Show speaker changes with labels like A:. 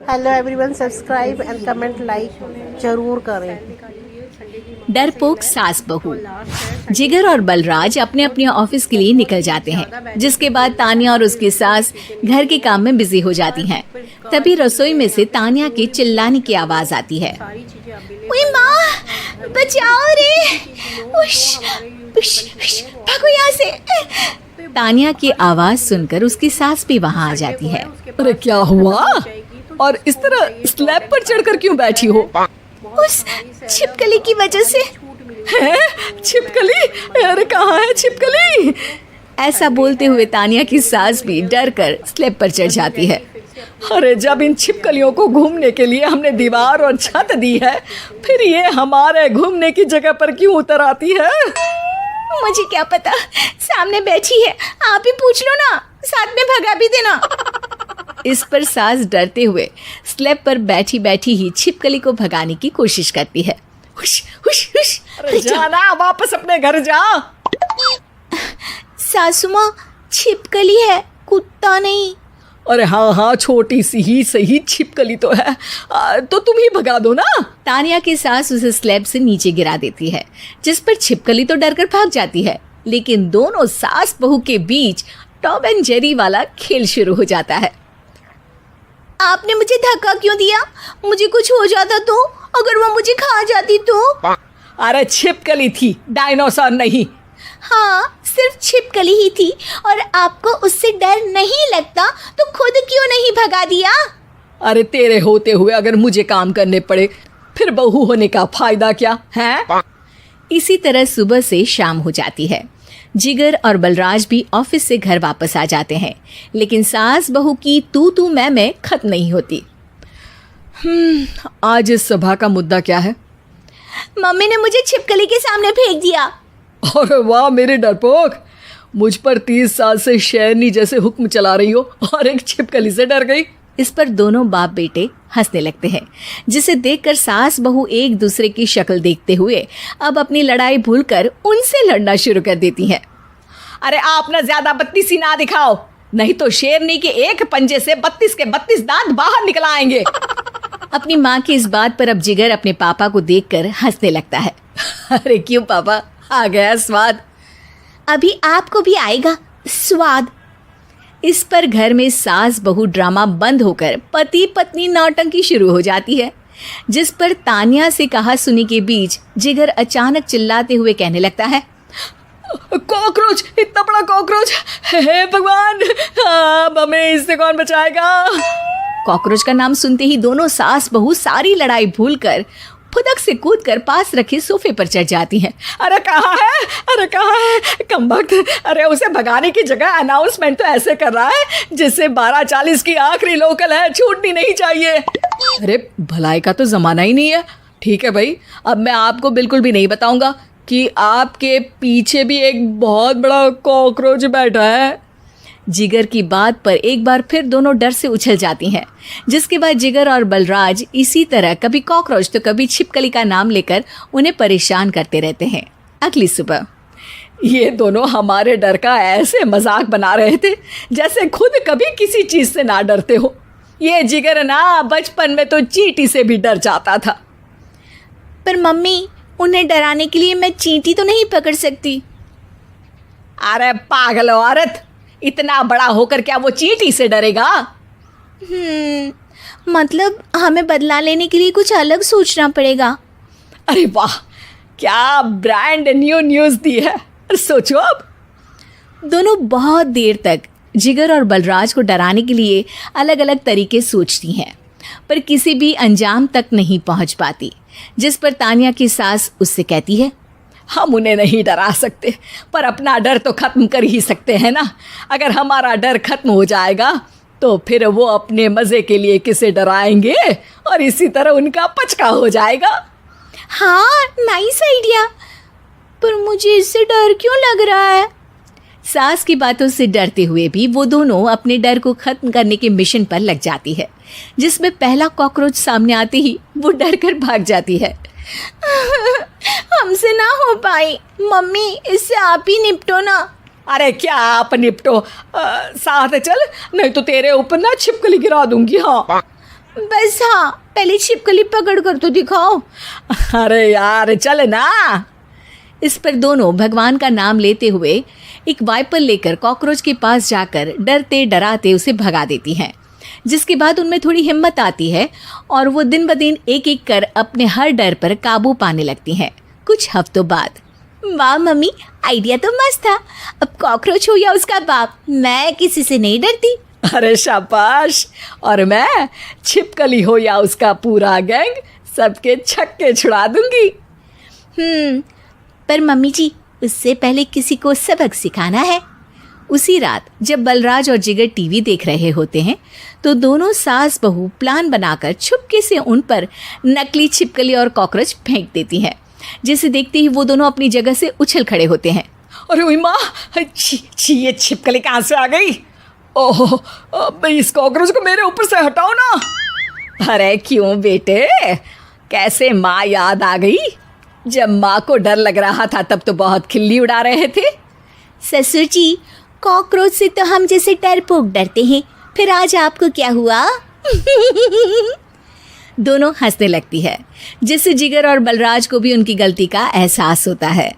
A: Hello everyone, subscribe and comment like जरूर करें।
B: डरपोक सास बहू। जिगर और बलराज अपने अपने ऑफिस के लिए निकल जाते हैं, जिसके बाद तानिया और उसकी सास घर के काम में बिजी हो जाती हैं। तभी रसोई में से तानिया के चिल्लाने की आवाज आती है। ओए माँ, बचाओ रे! उश, उश, उश, भागो यहाँ से! तानिया की आवाज सुनकर उसकी सास भी वहाँ आ जाती है।
C: अरे क्या हुआ? और इस तरह स्लैब पर चढ़कर क्यों बैठी हो?
B: उस छिपकली की वजह से।
C: है? छिपकली? अरे कहाँ है छिपकली?
B: ऐसा बोलते हुए तानिया की सास भी डर कर स्लैब पर चढ़ जाती है।
C: अरे जब इन छिपकलियों को घूमने के लिए हमने दीवार और छत दी है, फिर ये हमारे घूमने की जगह पर क्यों उतर आती है?
B: मुझे क्या पता, सामने बैठी है, आप ही पूछ लो ना, साथ में भगा भी देना। इस पर सास डरते हुए स्लैब पर बैठी बैठी ही छिपकली को भगाने की कोशिश करती है। हुश, हुश, हुश।
C: अरे जाना, वापस अपने घर जा।
B: सासू माँ, छिपकली है, कुत्ता नहीं।
C: अरे हाँ हाँ, छोटी सी ही सही छिपकली तो है, तो तुम ही भगा दो ना।
B: तानिया की सास उसे स्लैब से नीचे गिरा देती है, जिस पर छिपकली तो डरकर भाग जाती है। लेकिन दोनों सास बहू के बीच टॉम एंड जेरी वाला खेल शुरू हो जाता है। आपने मुझे धक्का क्यों दिया? मुझे कुछ हो जाता तो? अगर वो मुझे खा जाती तो?
C: अरे छिपकली थी, डायनासोर नहीं।
B: हाँ, सिर्फ छिपकली ही थी, और आपको उससे डर नहीं लगता तो खुद क्यों नहीं भगा दिया?
C: अरे तेरे होते हुए अगर मुझे काम करने पड़े, फिर बहू होने का फायदा क्या है?
B: इसी तरह सुबह से शाम हो जाती है। जिगर और बलराज भी ऑफिस से घर वापस आ जाते हैं, लेकिन सास बहू की तू मैं खत्म नहीं होती।
C: आज इस सभा का मुद्दा क्या है?
B: मम्मी ने मुझे छिपकली के सामने फेंक दिया।
C: अरे वाह मेरे डरपोक, मुझ पर 30 साल से शेरनी जैसे हुक्म चला रही हो और एक छिपकली से डर गई।
B: इस पर दोनों बाप बेटे हंसने लगते हैं, जिसे देखकर सास बहू एक दूसरे की शक्ल देखते हुए अब अपनी लड़ाई भूलकर उनसे लड़ना शुरू कर देती हैं।
C: अरे आप ना ज्यादा बत्तीसी ना दिखाओ, नहीं तो शेरनी के एक पंजे से 32 के 32 दांत बाहर निकल आएंगे।
B: अपनी माँ की इस बात पर अब जिगर अपने पापा को देखकर हंसने लगता है।
C: अरे क्यों पापा, आ गया स्वाद?
B: अभी आपको भी आएगा स्वाद। इस पर घर में सास बहू ड्रामा बंद होकर पति पत्नी नौटंकी शुरू हो जाती है, जिस पर तानिया से कहा सुनी के बीच जिगर अचानक चिल्लाते हुए कहने लगता है।
C: कॉकरोच, इतना बड़ा कॉकरोच! हे भगवान, अब हमें इससे कौन बचाएगा?
B: कॉकरोच का नाम सुनते ही दोनों सास बहू सारी लड़ाई भूलकर फुदक से कूदकर पास रखे सोफे पर चढ़ जाती हैं।
C: अरे कहाँ है? अरे कहाँ है कमबख्त? अरे उसे भगाने की जगह अनाउंसमेंट तो ऐसे कर रहा है जिससे 12:40 की आखिरी लोकल है, छूटनी नहीं चाहिए। अरे भलाई का तो जमाना ही नहीं है। ठीक है भाई, अब मैं आपको बिल्कुल भी नहीं बताऊंगा कि आपके पीछे भी एक बहुत बड़ा कॉकरोच बैठा है।
B: जिगर की बात पर एक बार फिर दोनों डर से उछल जाती हैं, जिसके बाद जिगर और बलराज इसी तरह कभी कॉकरोच तो कभी छिपकली का नाम लेकर उन्हें परेशान करते रहते हैं। अगली सुबह
C: ये दोनों हमारे डर का ऐसे मजाक बना रहे थे जैसे खुद कभी किसी चीज से ना डरते हो। ये जिगर ना बचपन में तो चींटी से भी डर जाता था।
B: पर मम्मी, उन्हें डराने के लिए मैं चींटी तो नहीं पकड़ सकती।
C: अरे पागल औरत, इतना बड़ा होकर क्या वो चींटी से डरेगा?
B: मतलब हमें बदला लेने के लिए कुछ अलग सोचना पड़ेगा।
C: अरे वाह, क्या ब्रांड न्यू न्यूज़ दी है। सोचो अब।
B: दोनों बहुत देर तक जिगर और बलराज को डराने के लिए अलग अलग तरीके सोचती हैं, पर किसी भी अंजाम तक नहीं पहुंच पाती, जिस पर तानिया की सास उससे कहती है।
C: हम उन्हें नहीं डरा सकते, पर अपना डर तो खत्म कर ही सकते हैं ना। अगर हमारा डर खत्म हो जाएगा तो फिर वो अपने मज़े के लिए किसे डराएंगे और इसी तरह उनका पचका हो जाएगा।
B: हाँ, नाइस आइडिया, पर मुझे इससे डर क्यों लग रहा है? सास की बातों से डरते हुए भी वो दोनों अपने डर को खत्म करने के मिशन पर लग जाती है, जिसमें पहला कॉकरोच सामने आते ही वो डर कर भाग जाती है। हमसे ना हो पाई मम्मी, इससे आप ही निपटो ना।
C: अरे क्या आप निपटो, साथ चल, नहीं तो तेरे ऊपर ना छिपकली गिरा दूंगी। हाँ
B: बस हाँ, पहले छिपकली पकड़ कर तो दिखाओ।
C: अरे यार चल ना।
B: इस पर दोनों भगवान का नाम लेते हुए एक वाइपर लेकर कॉकरोच के पास जाकर डरते डराते उसे भगा देती हैं, जिसके बाद उनमें थोड़ी हिम्मत आती है और वो दिन ब दिन एक एक कर अपने हर डर पर काबू पाने लगती हैं। कुछ हफ्तों बाद, वाह मम्मी, आइडिया तो मस्त था। अब कॉकरोच हो या उसका बाप, मैं किसी से नहीं डरती।
C: अरे शाबाश। और मैं छिपकली हो या उसका पूरा गैंग, सबके छक्के छुड़ा दूंगी।
B: पर मम्मी जी, उससे पहले किसी को सबक सिखाना है। उसी रात जब बलराज और जिगर टीवी देख रहे होते हैं तो दोनों सास बहू प्लान बनाकर छुपके से उन पर नकली छिपकली और कॉकरोच फेंक देती हैं, जिसे देखते ही वो दोनों अपनी जगह से उछल खड़े होते हैं।
C: अरे ओए माँ, छी ये छिपकली कहाँ से आ गई? ओह, अब इस कॉकरोच को मेरे ऊपर से हटाओ ना। अरे क्यों बेटे, कैसे माँ याद आ गई? जब माँ को डर लग रहा था तब तो बहुत खिल्ली उड़ा रहे थे।
B: ससुर जी, कॉकरोच से तो हम जैसे डरपोक डरते हैं, फिर आज आपको क्या हुआ? दोनों हंसने लगती है, जिससे जिगर और बलराज को भी उनकी गलती का एहसास होता है।